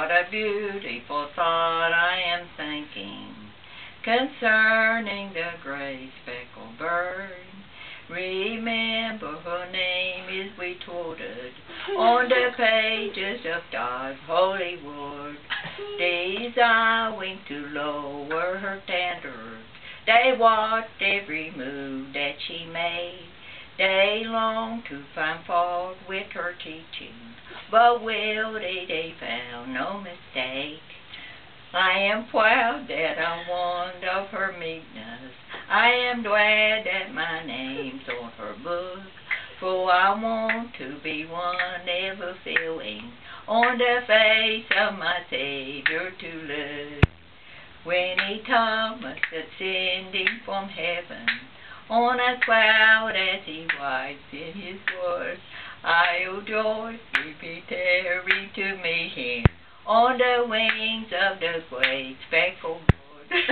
What a beautiful thought I am thinking concerning the great speckled bird. Remember her name is recorded on the pages of God's holy word. Desiring to lower her standards, they watched every move that she made. They longed to find fault with her teaching, but they found no mistake. I am proud that I'm one of her meekness. I am glad that my name's on her book, for I want to be one ever feeling on the face of my Savior to look. When he Thomas ascending from heaven on a cloud as he rides in his word, I'll joyfully be tarry to meet him on the wings of the great speckled bird.